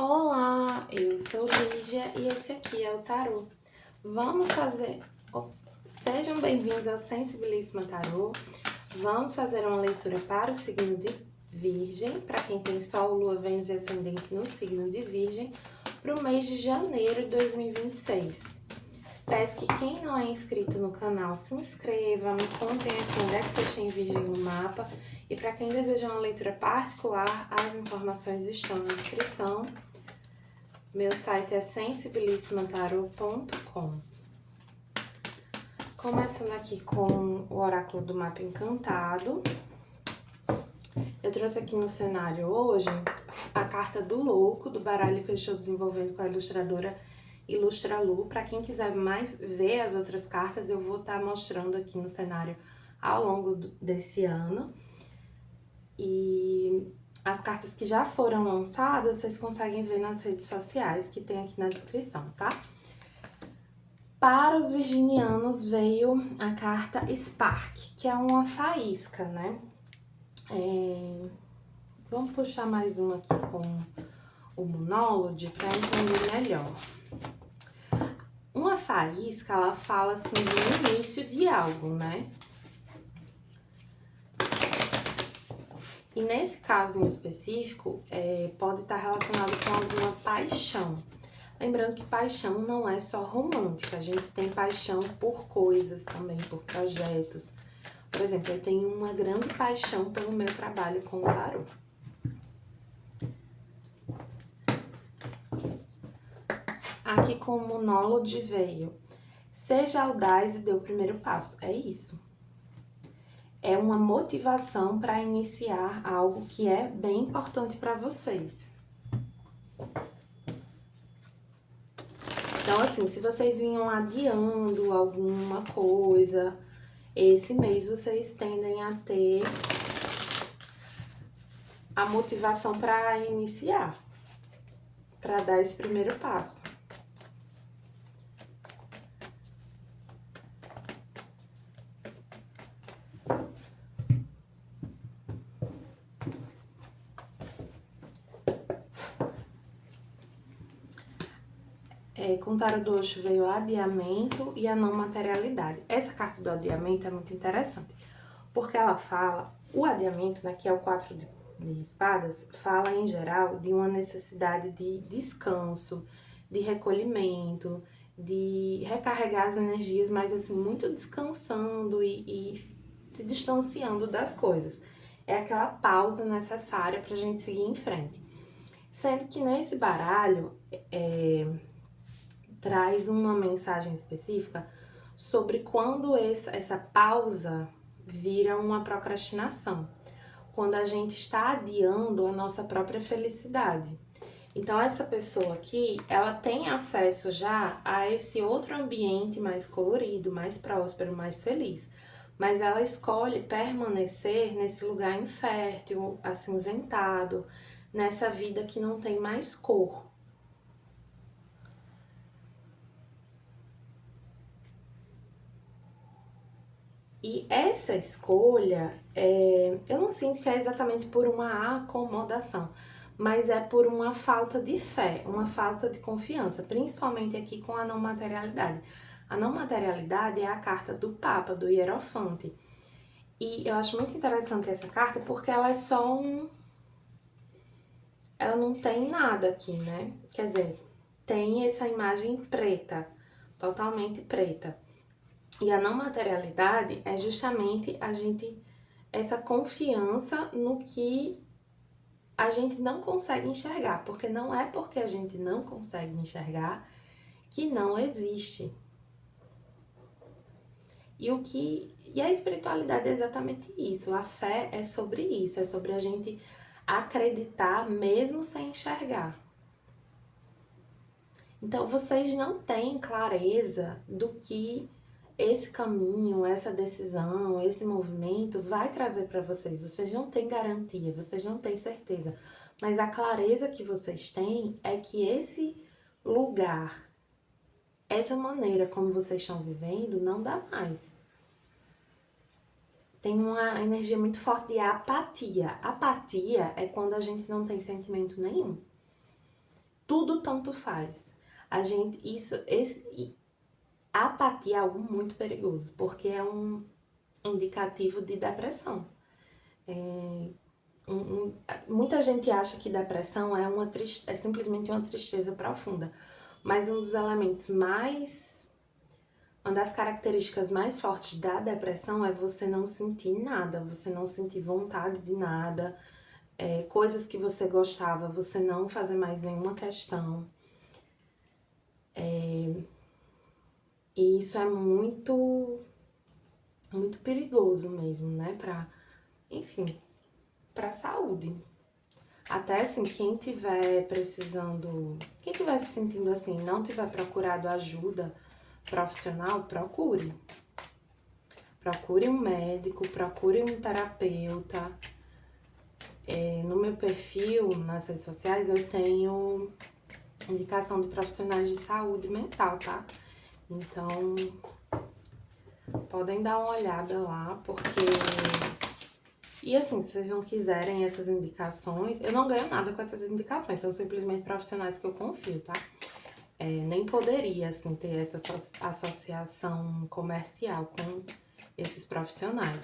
Olá, eu sou Lígia e esse aqui é o tarô. Vamos fazer... Sejam bem-vindos ao Sensibilíssima Tarô. Vamos fazer uma leitura para o signo de Virgem, para quem tem Sol, Lua, Vênus e Ascendente no signo de Virgem, para o mês de janeiro de 2026. Peço que quem não é inscrito no canal se inscreva, me contem aqui onde é que vocês têm Virgem no mapa. E para quem deseja uma leitura particular, as informações estão na descrição. Meu site é sensibilissimataroto.com. Começando aqui com o oráculo do mapa encantado. Eu trouxe aqui no cenário hoje a carta do louco, do baralho que eu estou desenvolvendo com a ilustradora Ilustra Lu. Para quem quiser mais ver as outras cartas, eu vou estar mostrando aqui no cenário ao longo desse ano. E as cartas que já foram lançadas, vocês conseguem ver nas redes sociais, que tem aqui na descrição, tá? Para os virginianos veio a carta Spark, que é uma faísca, né? Vamos puxar mais uma aqui com o Monólode para entender melhor. Uma faísca, ela fala assim do início de algo, né? E nesse caso em específico, pode estar relacionado com alguma paixão. Lembrando que paixão não é só romântica, a gente tem paixão por coisas também, por projetos. Por exemplo, eu tenho uma grande paixão pelo meu trabalho com o tarô. Aqui com o Monólode veio, seja audaz e dê o primeiro passo, é isso. É uma motivação para iniciar algo que é bem importante para vocês. Então, assim, se vocês vinham adiando alguma coisa, esse mês vocês tendem a ter a motivação para iniciar, para dar esse primeiro passo. Com o tarô do Osho veio o adiamento e a não materialidade. Essa carta do adiamento é muito interessante, porque ela fala, o adiamento, né, que é o 4 de espadas, fala em geral de uma necessidade de descanso, de recolhimento, de recarregar as energias, mas assim, muito descansando e se distanciando das coisas. É aquela pausa necessária pra gente seguir em frente. Sendo que nesse baralho, traz uma mensagem específica sobre quando essa pausa vira uma procrastinação. Quando a gente está adiando a nossa própria felicidade. Então, essa pessoa aqui, ela tem acesso já a esse outro ambiente mais colorido, mais próspero, mais feliz. Mas ela escolhe permanecer nesse lugar infértil, acinzentado, nessa vida que não tem mais cor. E essa escolha, eu não sinto que é exatamente por uma acomodação, mas é por uma falta de fé, uma falta de confiança, principalmente aqui com a não materialidade. A não materialidade é a carta do Papa, do Hierofante. E eu acho muito interessante essa carta porque ela é só ela não tem nada aqui, né? Quer dizer, tem essa imagem preta, totalmente preta. E a não materialidade é justamente essa confiança no que a gente não consegue enxergar, porque não é porque a gente não consegue enxergar que não existe. E a espiritualidade é exatamente isso, a fé é sobre isso, é sobre a gente acreditar mesmo sem enxergar. Então, vocês não têm clareza do que esse caminho, essa decisão, esse movimento vai trazer para vocês. Vocês não têm garantia, vocês não têm certeza. Mas a clareza que vocês têm é que esse lugar, essa maneira como vocês estão vivendo, não dá mais. Tem uma energia muito forte de apatia. Apatia é quando a gente não tem sentimento nenhum. tudo tanto faz. A apatia é algo muito perigoso, porque é um indicativo de depressão. Muita gente acha que depressão é simplesmente uma tristeza profunda, mas uma das características mais fortes da depressão é você não sentir nada, você não sentir vontade de nada, coisas que você gostava, você não fazer mais nenhuma questão. E isso é muito, muito perigoso mesmo, né? Enfim, pra saúde. Até assim, quem tiver se sentindo assim, não tiver procurado ajuda profissional, procure. Procure um médico, procure um terapeuta. No meu perfil, nas redes sociais, eu tenho indicação de profissionais de saúde mental, tá? Então, podem dar uma olhada lá, porque... E assim, se vocês não quiserem essas indicações, eu não ganho nada com essas indicações, são simplesmente profissionais que eu confio, tá? Nem poderia, assim, ter essa associação comercial com esses profissionais.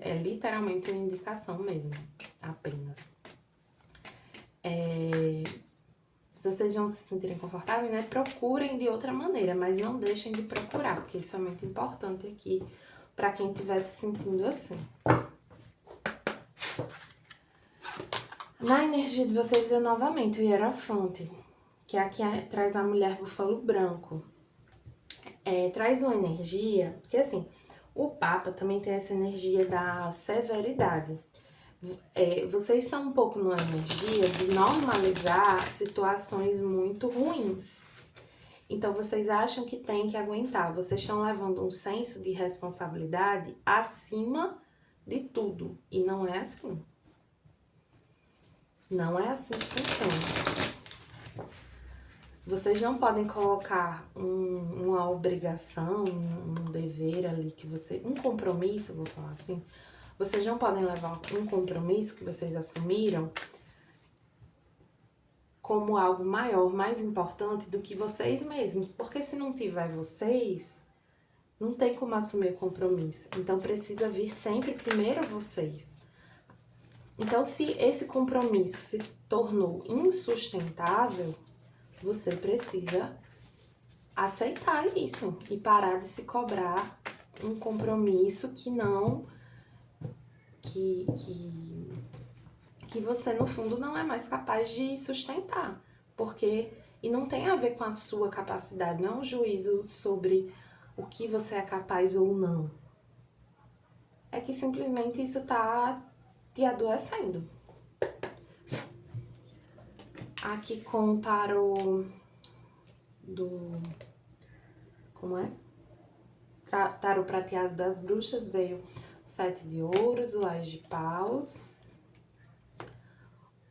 É literalmente uma indicação mesmo, apenas. Se vocês não se sentirem confortáveis, né, procurem de outra maneira, mas não deixem de procurar, porque isso é muito importante aqui para quem estiver se sentindo assim. Na energia de vocês vê novamente o Hierofonte, que aqui traz a mulher búfalo branco. Traz uma energia, porque assim, o Papa também tem essa energia da severidade. Vocês estão um pouco numa energia de normalizar situações muito ruins. Então, vocês acham que tem que aguentar. Vocês estão levando um senso de responsabilidade acima de tudo. E não é assim. Não é assim que funciona. Vocês não podem colocar uma obrigação, um dever ali um compromisso, vou falar assim. Vocês não podem levar um compromisso que vocês assumiram como algo maior, mais importante do que vocês mesmos. Porque se não tiver vocês, não tem como assumir o compromisso. Então, precisa vir sempre primeiro vocês. Então, se esse compromisso se tornou insustentável, você precisa aceitar isso e parar de se cobrar um compromisso que você, no fundo, não é mais capaz de sustentar. E não tem a ver com a sua capacidade, não é um juízo sobre o que você é capaz ou não. É que simplesmente isso tá te adoecendo. Aqui com o tarô como é? Tarô prateado das bruxas veio 7 de ouros, o Ás de paus,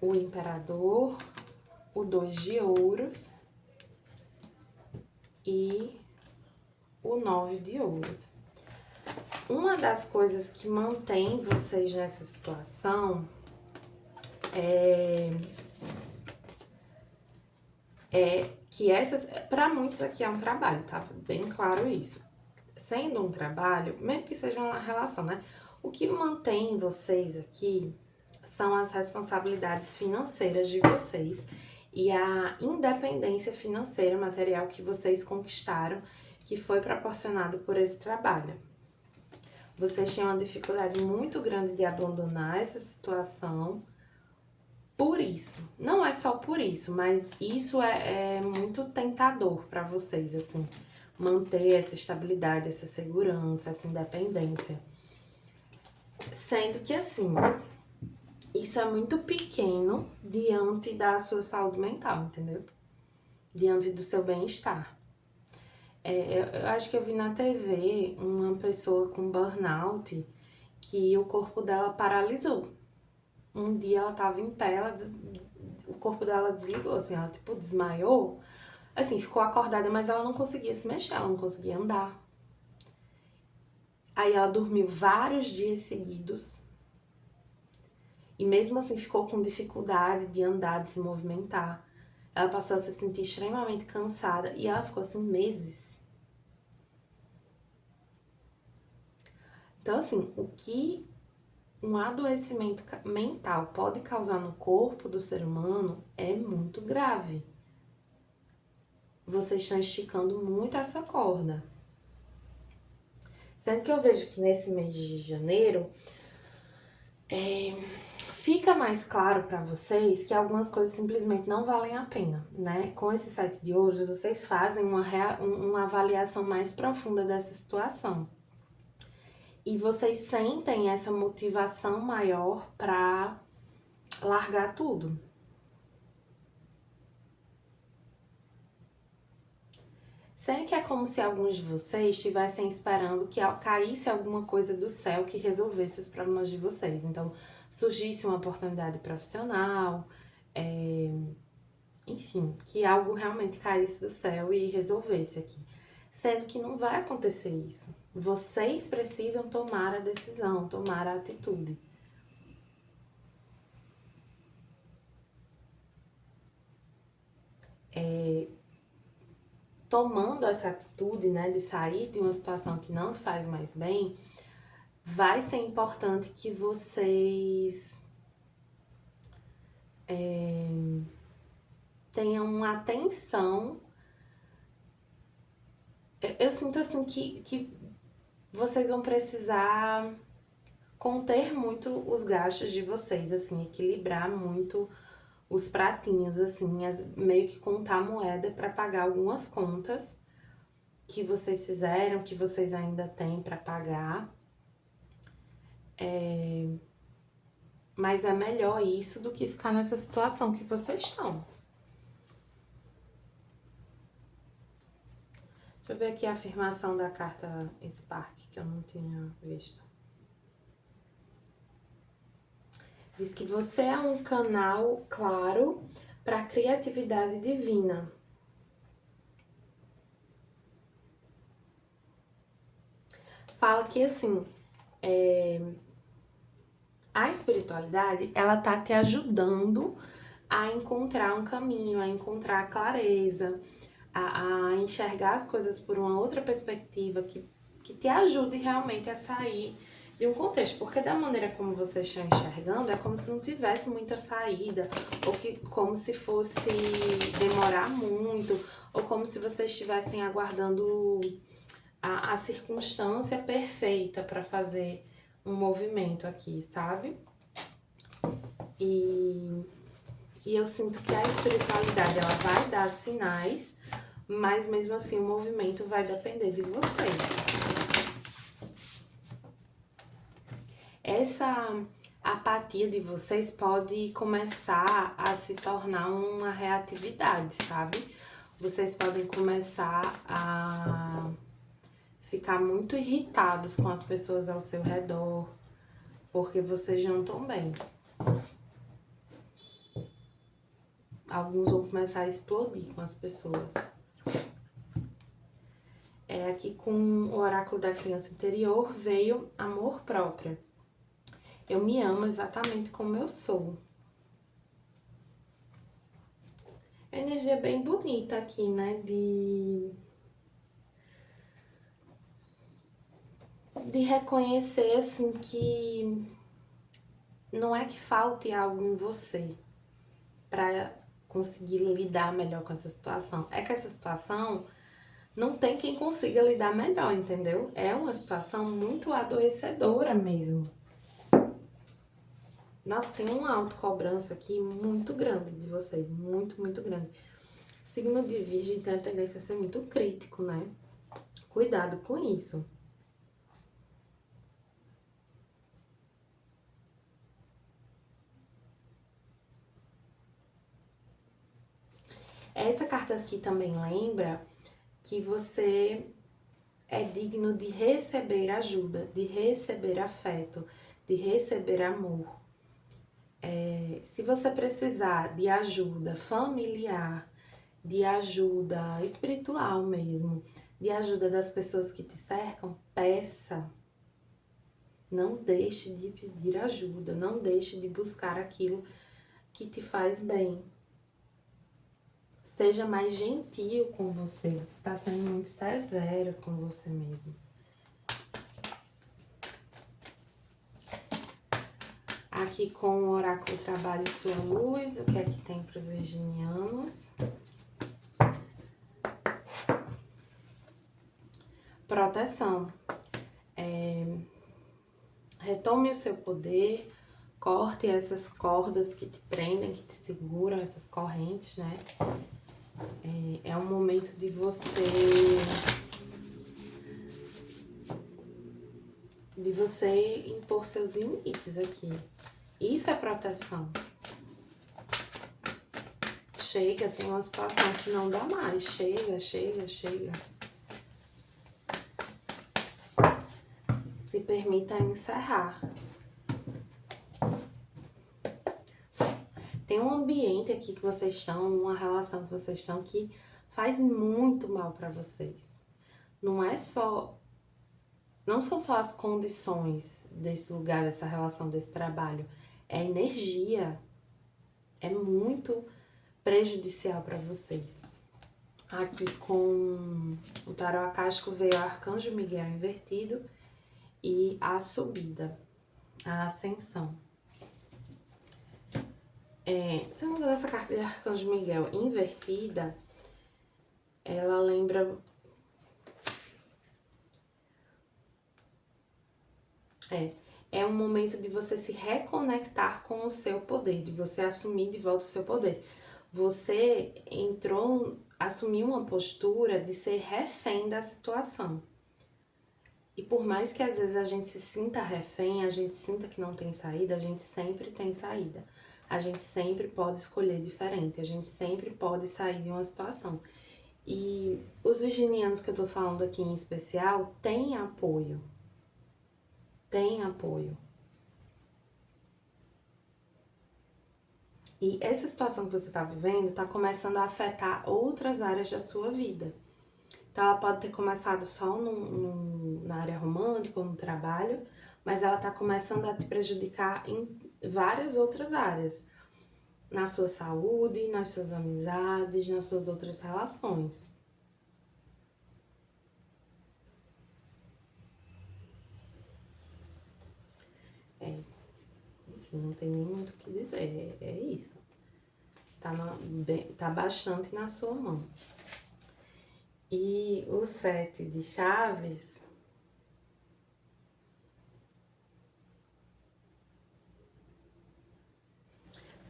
o imperador, o 2 de ouros e o 9 de ouros. Uma das coisas que mantém vocês nessa situação é que para muitos aqui é um trabalho, tá? Bem claro isso. Sendo um trabalho, mesmo que seja uma relação, né? O que mantém vocês aqui são as responsabilidades financeiras de vocês e a independência financeira material que vocês conquistaram, que foi proporcionado por esse trabalho. Vocês tinham uma dificuldade muito grande de abandonar essa situação por isso. Não é só por isso, mas isso é muito tentador para vocês, assim, manter essa estabilidade, essa segurança, essa independência. Sendo que, assim, isso é muito pequeno diante da sua saúde mental, entendeu? Diante do seu bem-estar. Eu acho que eu vi na TV uma pessoa com burnout que o corpo dela paralisou. Um dia ela tava em pé, o corpo dela desligou, assim, ela tipo desmaiou. Assim, ficou acordada, mas ela não conseguia se mexer, ela não conseguia andar. Aí ela dormiu vários dias seguidos. E mesmo assim ficou com dificuldade de andar, de se movimentar. ela passou a se sentir extremamente cansada e ela ficou assim meses. Então, assim, o que um adoecimento mental pode causar no corpo do ser humano é muito grave. Vocês estão esticando muito essa corda. Sendo que eu vejo que nesse mês de janeiro, fica mais claro para vocês que algumas coisas simplesmente não valem a pena, né? Com esse 7 de ouros, vocês fazem uma avaliação mais profunda dessa situação. E vocês sentem essa motivação maior para largar tudo. Sendo que é como se alguns de vocês estivessem esperando que caísse alguma coisa do céu que resolvesse os problemas de vocês. Então, surgisse uma oportunidade profissional, enfim, que algo realmente caísse do céu e resolvesse aqui. Sendo que não vai acontecer isso. Vocês precisam tomar a decisão, tomar a atitude. Tomando essa atitude, né, de sair de uma situação que não te faz mais bem, vai ser importante que vocês tenham uma atenção. Eu sinto assim que vocês vão precisar conter muito os gastos de vocês, assim, equilibrar muito os pratinhos, assim, meio que contar moeda para pagar algumas contas que vocês fizeram, que vocês ainda têm para pagar. Mas é melhor isso do que ficar nessa situação que vocês estão. Deixa eu ver aqui a afirmação da carta Spark, que eu não tinha visto. Diz que você é um canal claro para a criatividade divina. Fala que, assim, a espiritualidade, ela tá te ajudando a encontrar um caminho, a encontrar clareza, a enxergar as coisas por uma outra perspectiva que te ajude realmente a sair de um contexto. Porque da maneira como vocês estão enxergando, é como se não tivesse muita saída, ou que como se fosse demorar muito, ou como se vocês estivessem aguardando a circunstância perfeita para fazer um movimento aqui, sabe? E eu sinto que a espiritualidade, ela vai dar sinais, mas mesmo assim o movimento vai depender de vocês. Essa apatia de vocês pode começar a se tornar uma reatividade, sabe? Vocês podem começar a ficar muito irritados com as pessoas ao seu redor, porque vocês não estão bem. Alguns vão começar a explodir com as pessoas. Aqui com o oráculo da criança interior veio amor próprio. Eu me amo exatamente como eu sou. Energia bem bonita aqui, né? De reconhecer, assim, que não é que falte algo em você para conseguir lidar melhor com essa situação. É que essa situação não tem quem consiga lidar melhor, entendeu? É uma situação muito adoecedora mesmo. Nossa, tem uma autocobrança aqui muito grande de vocês, muito, muito grande. Signo de Virgem tem a tendência a ser muito crítico, né? Cuidado com isso. Essa carta aqui também lembra que você é digno de receber ajuda, de receber afeto, de receber amor. Se você precisar de ajuda familiar, de ajuda espiritual mesmo, de ajuda das pessoas que te cercam, peça. Não deixe de pedir ajuda, não deixe de buscar aquilo que te faz bem. Seja mais gentil com você. Você tá sendo muito severo com você mesmo. Aqui com o oráculo Trabalhe Sua Luz, o que é que tem para os virginianos? Proteção. Retome o seu poder, corte essas cordas que te prendem, que te seguram, essas correntes, né? É um momento de você impor seus limites aqui. Isso é proteção. Chega, tem uma situação que não dá mais. Chega, chega, chega. Se permita encerrar. Tem um ambiente aqui que vocês estão, uma relação que vocês estão que faz muito mal para vocês. Não são só as condições desse lugar, dessa relação, desse trabalho. É a energia. É muito prejudicial para vocês. Aqui com o tarô acástico veio o Arcanjo Miguel invertido e a subida, a ascensão. Se eu não me engano, essa carta de Arcanjo Miguel invertida, ela lembra... É um momento de você se reconectar com o seu poder, de você assumir de volta o seu poder. Você assumiu uma postura de ser refém da situação. E por mais que às vezes a gente se sinta refém, a gente sinta que não tem saída, a gente sempre tem saída. A gente sempre pode escolher diferente, a gente sempre pode sair de uma situação. E os virginianos que eu tô falando aqui em especial têm apoio. Tem apoio. E essa situação que você está vivendo está começando a afetar outras áreas da sua vida. Então, ela pode ter começado só na área romântica ou no trabalho, mas ela está começando a te prejudicar em várias outras áreas. Na sua saúde, nas suas amizades, nas suas outras relações. Enfim, não tem nem muito o que dizer, é isso. Tá bastante na sua mão. E o 7 de chaves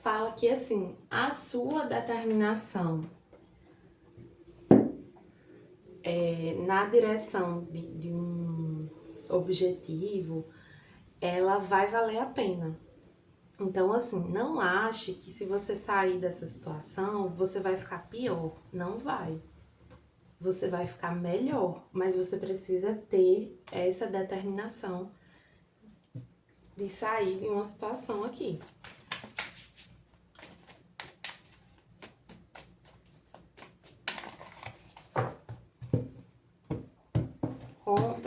fala que, assim, a sua determinação na direção de um objetivo, ela vai valer a pena. Então, assim, não ache que se você sair dessa situação, você vai ficar pior. Não vai. Você vai ficar melhor, mas você precisa ter essa determinação de sair de uma situação aqui.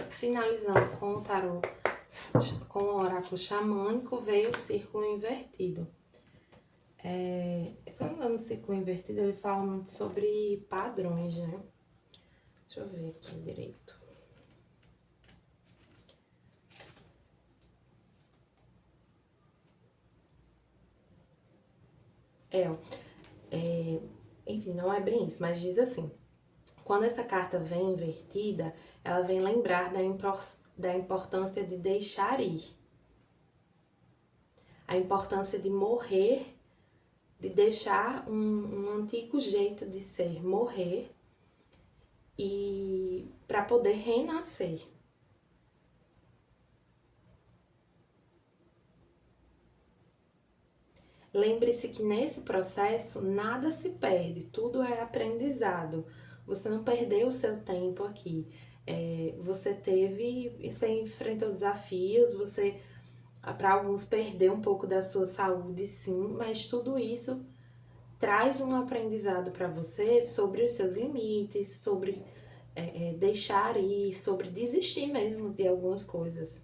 Finalizando com o tarô, com o oráculo xamânico, veio o círculo invertido. Se eu não me engano, o círculo invertido, ele fala muito sobre padrões, né? Deixa eu ver aqui direito. Enfim, não é bem isso, mas diz assim: quando essa carta vem invertida, ela vem lembrar da importância de deixar ir. A importância de morrer, de deixar um antigo jeito de ser, morrer, e para poder renascer. Lembre-se que nesse processo nada se perde, tudo é aprendizado. Você não perdeu o seu tempo aqui. Você enfrentou desafios, você, para alguns, perdeu um pouco da sua saúde, sim, mas tudo isso traz um aprendizado para você sobre os seus limites, sobre deixar ir, sobre desistir mesmo de algumas coisas.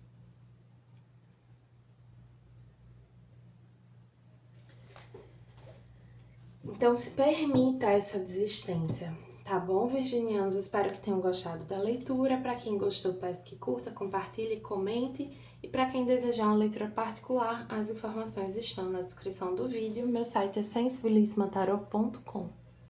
Então, se permita essa desistência, tá bom, virginianos? Espero que tenham gostado da leitura. Para quem gostou, peço que curta, compartilhe, comente. E para quem desejar uma leitura particular, as informações estão na descrição do vídeo. Meu site é sensibilismatarot.com.